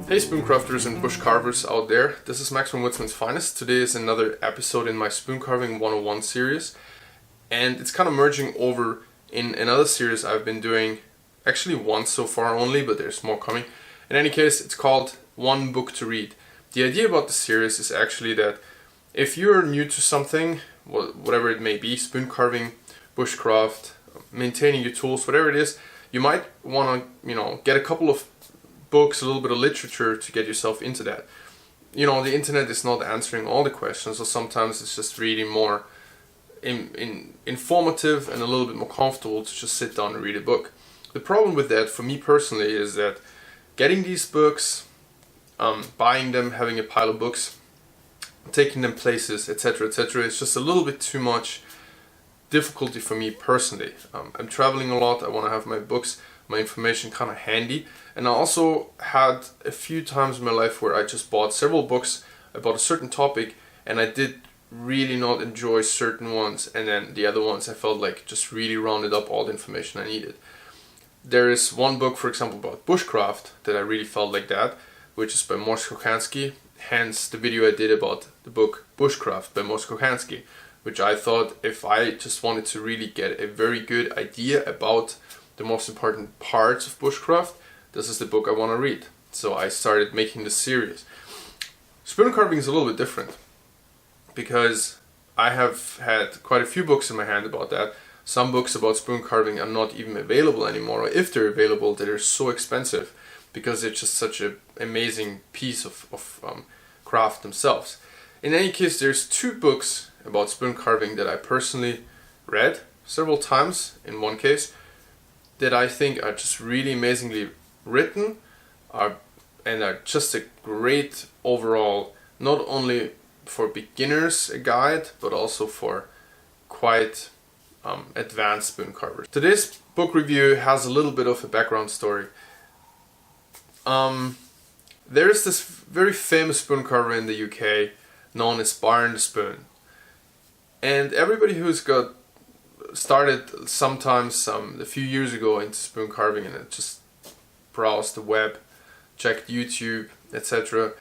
Hey Spooncrafters and Bushcarvers out there, this is Max from Woodsman's Finest. Today is another episode in my Spooncarving 101 series, and it's kind of merging over in another series I've been doing, actually once so far only, but there's more coming. In any case, it's called One Book to Read. The idea about the series is actually that if you're new to something, whatever it may be, spooncarving, bushcraft, maintaining your tools, whatever it is, you might want to, get a couple of books, a little bit of literature to get yourself into that. The internet is not answering all the questions, so sometimes it's just reading more informative and a little bit more comfortable to just sit down and read a book. The problem with that, for me personally, is that getting these books, buying them, having a pile of books, taking them places, etc., etc., it's just a little bit too much difficulty for me personally. I'm traveling a lot, I want to have my books, my information kind of handy, and I also had a few times in my life where I just bought several books about a certain topic and I did really not enjoy certain ones, and then the other ones I felt like just really rounded up all the information I needed. There is one book, for example, about bushcraft that I really felt like that, which is by Morse Kochansky, hence the video I did about the book Bushcraft by Morse Kochansky, which I thought if I just wanted to really get a very good idea about the most important parts of bushcraft, this is the book I want to read. So I started making this series. Spoon carving is a little bit different because I have had quite a few books in my hand about that. Some books about spoon carving are not even available anymore, or if they're available, they're so expensive because it's just such an amazing piece of craft themselves. In any case, there's two books about spoon carving that I personally read several times in one case, that I think are just really amazingly written, and are just a great overall, not only for beginners a guide, but also for quite advanced spoon carvers. Today's book review has a little bit of a background story. There's this very famous spoon carver in the UK known as Barn Spoon, and everybody who's got started sometimes a few years ago into spoon carving and it just browsed the web, checked YouTube, etc.,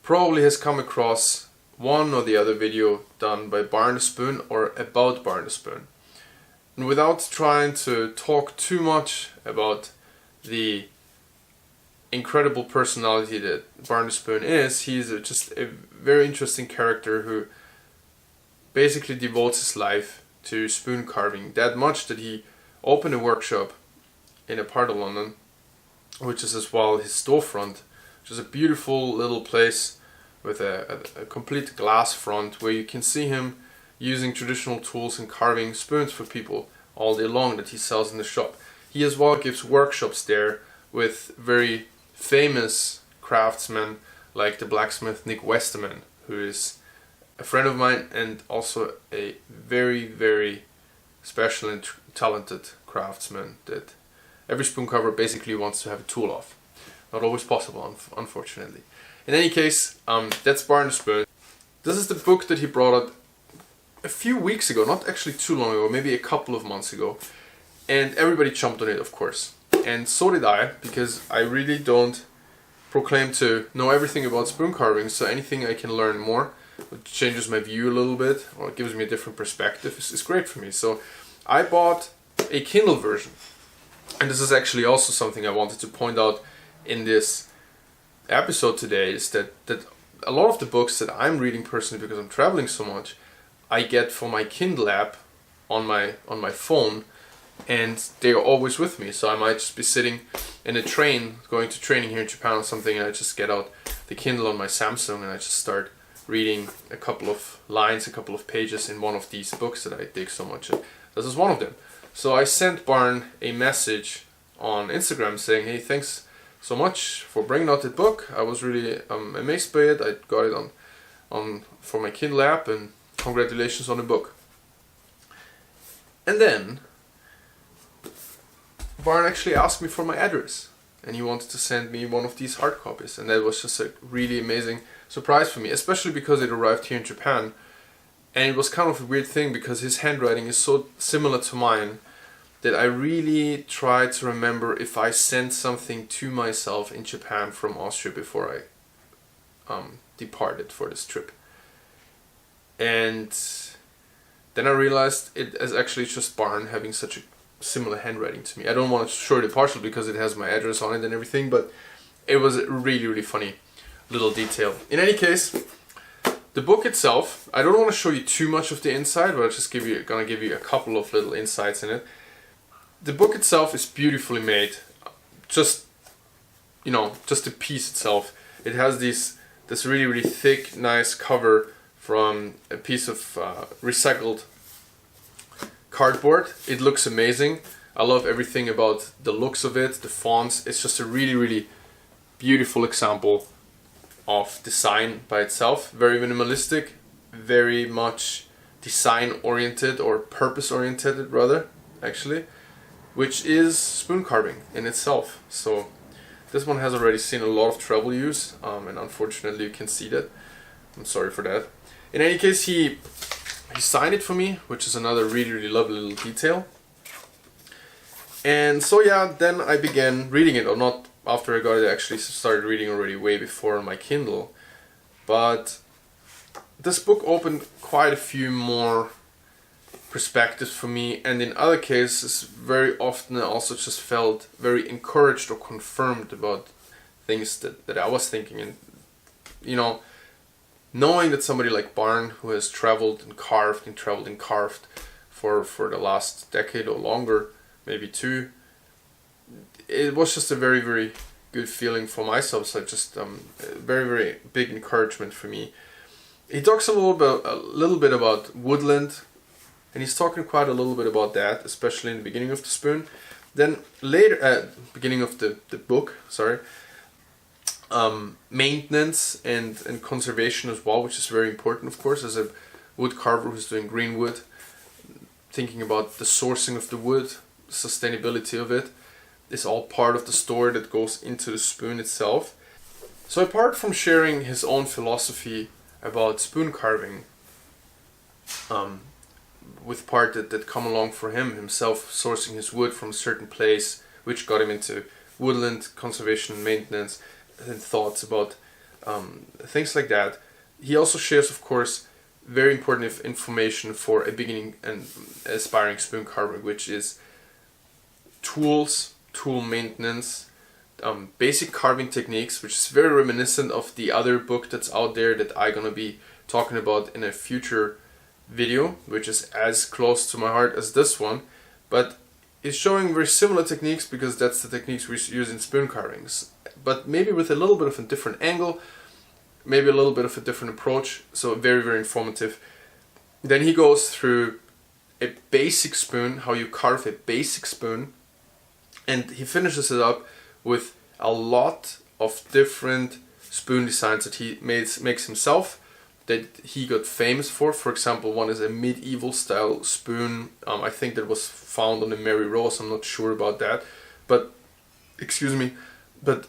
probably has come across one or the other video done by Barn Spoon or about Barn Spoon. And without trying to talk too much about the incredible personality that Barn Spoon is, he's just a very interesting character who basically devotes his life to spoon carving that much that he opened a workshop in a part of London, which is as well his storefront, which is a beautiful little place with a complete glass front where you can see him using traditional tools and carving spoons for people all day long that he sells in the shop. He as well gives workshops there with very famous craftsmen like the blacksmith Nick Westerman, who is a friend of mine and also a very, very special and talented craftsman that every spoon carver basically wants to have a tool of. Not always possible, unfortunately. In any case, that's Barn Spoon. This is the book that he brought out a few weeks ago, not actually too long ago, maybe a couple of months ago, and everybody jumped on it, of course. And so did I, because I really don't proclaim to know everything about spoon carving, so anything I can learn more, it changes my view a little bit, or it gives me a different perspective, it's great for me. So I bought a Kindle version, and this is actually also something I wanted to point out in this episode today, is that a lot of the books that I'm reading personally, because I'm traveling so much, I get from my Kindle app on my phone, and they are always with me. So I might just be sitting in a train going to training here in Japan or something, and I just get out the Kindle on my Samsung and I just start reading a couple of lines, a couple of pages in one of these books that I dig so much. And this is one of them. So I sent Barn a message on Instagram saying, hey, thanks so much for bringing out the book. I was really amazed by it. I got it on for my Kindle app, and congratulations on the book. And then Barn actually asked me for my address, and he wanted to send me one of these hard copies, and that was just a really amazing surprise for me, especially because it arrived here in Japan, and it was kind of a weird thing because his handwriting is so similar to mine that I really try to remember if I sent something to myself in Japan from Austria before I departed for this trip. And then I realized it is actually just Barn having such a similar handwriting to me. I don't want to show it partial because it has my address on it and everything, but it was a really, really funny little detail. In any case, the book itself, I don't want to show you too much of the inside, but I'm just gonna give you a couple of little insights in it. The book itself is beautifully made. Just, you know, just the piece itself. It has this really, really thick, nice cover from a piece of recycled cardboard. It looks amazing. I love everything about the looks of it, the fonts. It's just a really, really beautiful example of design by itself. Very minimalistic, very much design oriented, or purpose oriented rather, actually, which is spoon carving in itself. So this one has already seen a lot of travel use, and unfortunately you can see that. I'm sorry for that. In any case, he signed it for me, which is another really, really lovely little detail. And so yeah, then I began reading it, or not after I got it, I actually started reading already way before on my Kindle. But this book opened quite a few more perspectives for me, and in other cases very often I also just felt very encouraged or confirmed about things that I was thinking. And you know, knowing that somebody like Barn, who has traveled and carved for the last decade or longer, maybe two, it was just a very, very good feeling for myself. So just very, very big encouragement for me. He talks a little bit about woodland, and he's talking quite a little bit about that, especially in the beginning of the spoon. Then later, beginning of the book, sorry, maintenance and conservation as well, which is very important, of course, as a wood carver who's doing green wood, thinking about the sourcing of the wood, sustainability of it, is all part of the story that goes into the spoon itself. So apart from sharing his own philosophy about spoon carving, with part that come along for himself sourcing his wood from a certain place, which got him into woodland conservation and maintenance, and thoughts about things like that. He also shares, of course, very important information for a beginning and aspiring spoon carver, which is tools, tool maintenance, basic carving techniques, which is very reminiscent of the other book that's out there that I'm gonna be talking about in a future video, which is as close to my heart as this one, but is showing very similar techniques because that's the techniques we use in spoon carvings, but maybe with a little bit of a different angle, maybe a little bit of a different approach. So very, very informative. Then he goes through a basic spoon, how you carve a basic spoon, and he finishes it up with a lot of different spoon designs that he makes himself, that he got famous for. For example, one is a medieval style spoon. I think that was found on the Mary Rose. I'm not sure about that, but excuse me, but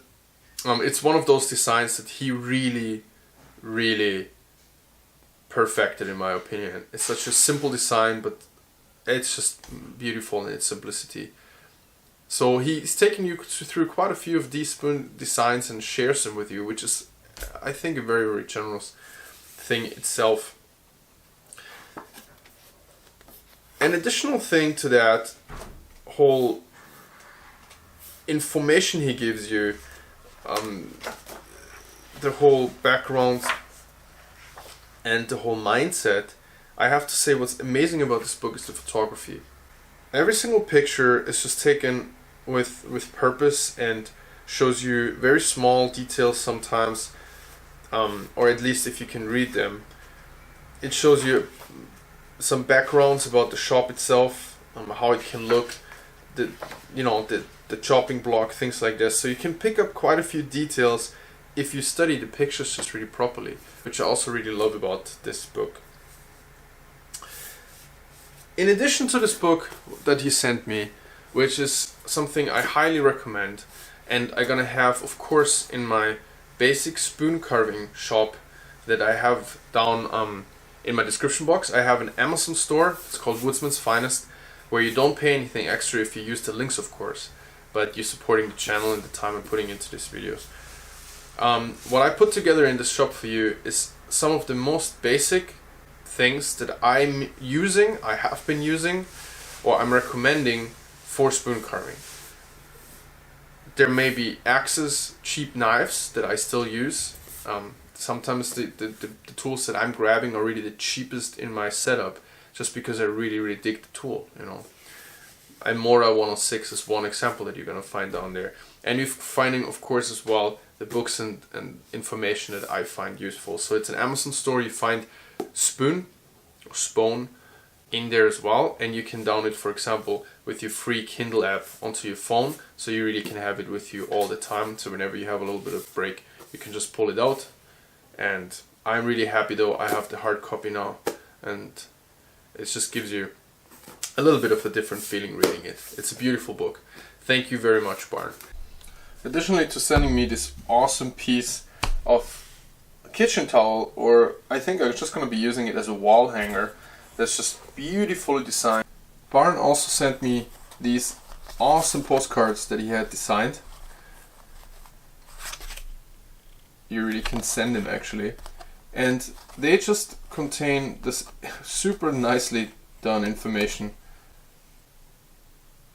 it's one of those designs that he really, really perfected, in my opinion. It's such a simple design, but it's just beautiful in its simplicity. So he's taking you through quite a few of these spoon designs and shares them with you, which is, I think, a very, very generous thing itself. An additional thing to that whole information he gives you, the whole background and the whole mindset, I have to say what's amazing about this book is the photography. Every single picture is just taken with purpose and shows you very small details sometimes, or at least if you can read them. It shows you some backgrounds about the shop itself, how it can look, the chopping block, things like this. So you can pick up quite a few details if you study the pictures just really properly, which I also really love about this book. In addition to this book that he sent me, which is something I highly recommend, and I'm gonna have, of course, in my basic spoon carving shop that I have down in my description box, I have an Amazon store. It's called Woodsman's Finest, where you don't pay anything extra if you use the links, of course, but you're supporting the channel and the time I'm putting into these videos. What I put together in this shop for you is some of the most basic things that I have been using, or I'm recommending for spoon carving. There may be axes, cheap knives that I still use. Sometimes the tools that I'm grabbing are really the cheapest in my setup, just because I really dig the tool, you know. And Mora 106 is one example that you're gonna find down there. And you're finding, of course, as well, the books and information that I find useful. So it's an Amazon store. You find SPON or SPON in there as well, and you can download it, for example, with your free Kindle app onto your phone, so you really can have it with you all the time. So whenever you have a little bit of break, you can just pull it out. And I'm really happy though, I have the hard copy now, and it just gives you a little bit of a different feeling reading it. It's a beautiful book. Thank you very much, Barn. Additionally to sending me this awesome piece of kitchen towel, or I think I'm just going to be using it as a wall hanger, that's just beautifully designed. Barn also sent me these awesome postcards that he had designed. You really can send them actually, and they just contain this super nicely done information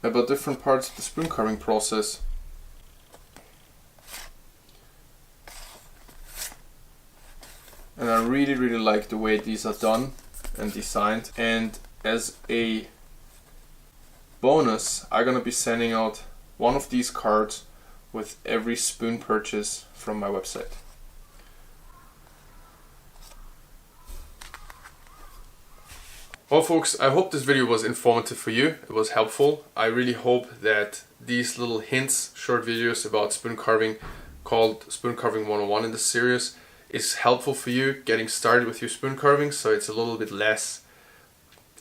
about different parts of the spoon carving process. And I really like the way these are done and designed. And as a bonus, I'm gonna be sending out one of these cards with every spoon purchase from my website. Well folks, I hope this video was informative for you. It was helpful. I really hope that these little hints, short videos about spoon carving, called Spoon Carving 101 in this series, is helpful for you getting started with your spoon carving, so it's a little bit less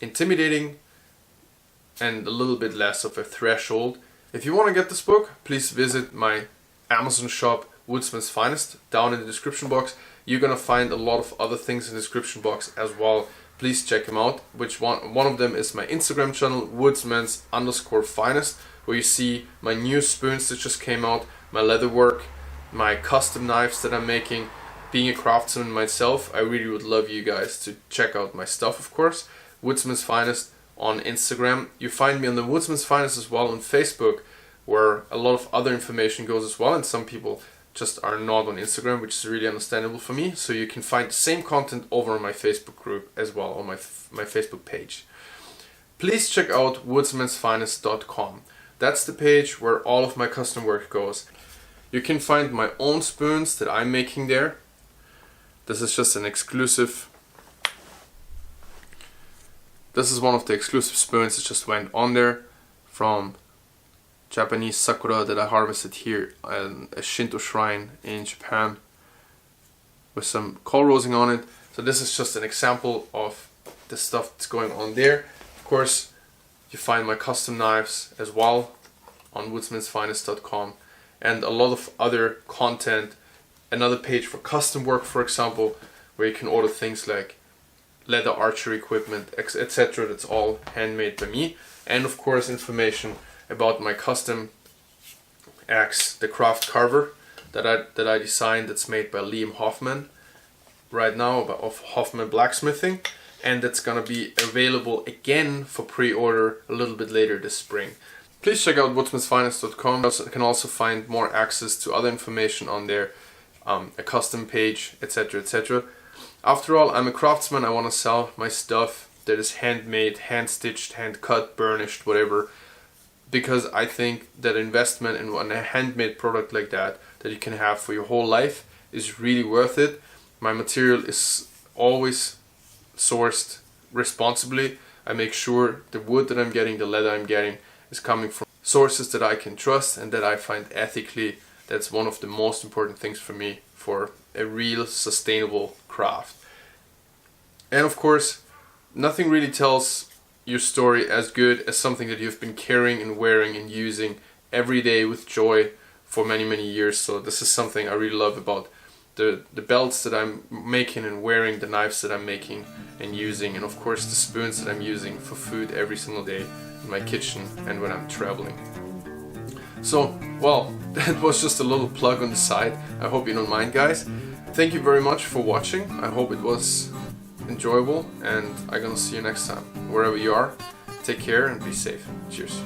intimidating and a little bit less of a threshold. If you want to get this book, please visit my Amazon shop, Woodsman's Finest, down in the description box. You're gonna find a lot of other things in the description box as well. Please check them out. One of them is my Instagram channel, Woodsman's_finest, where you see my new spoons that just came out, my leatherwork, my custom knives that I'm making. Being a craftsman myself, I really would love you guys to check out my stuff, of course. Woodsman's Finest on Instagram. You find me on the Woodsman's Finest as well on Facebook, where a lot of other information goes as well, and some people just are not on Instagram, which is really understandable for me. So you can find the same content over on my Facebook group as well, on my Facebook page. Please check out woodsmansfinest.com. That's the page where all of my custom work goes. You can find my own spoons that I'm making there. This is just an exclusive. This is one of the exclusive spoons that just went on there from Japanese sakura that I harvested here at a Shinto shrine in Japan, with some coal rosing on it. So this is just an example of the stuff that's going on there. Of course, you find my custom knives as well on woodsmansfinest.com, and a lot of other content. Another page for custom work, for example, where you can order things like leather archery equipment, etc. That's all handmade by me. And of course, information about my custom axe, the craft carver that I designed, that's made by Liam Hoffman right now, of Hoffman Blacksmithing, and that's gonna be available again for pre-order a little bit later this spring. Please check out woodsmansfinest.com. You can also find more access to other information on there, a custom page, etc, etc. After all, I'm a craftsman. I want to sell my stuff that is handmade, hand-stitched, hand-cut, burnished, whatever, because I think that investment in a handmade product like that you can have for your whole life is really worth it. My material is always sourced responsibly. I make sure the wood that I'm getting, the leather I'm getting, is coming from sources that I can trust and that I find ethically. That's one of the most important things for me for a real sustainable craft. And of course, nothing really tells your story as good as something that you've been carrying and wearing and using every day with joy for many years. So this is something I really love about the belts that I'm making and wearing, the knives that I'm making and using, and of course the spoons that I'm using for food every single day. in my kitchen and when I'm traveling. So, well, that was just a little plug on the side. I hope you don't mind, guys. Thank you very much for watching. I hope it was enjoyable, and I'm gonna see you next time. Wherever you are, take care and be safe. Cheers.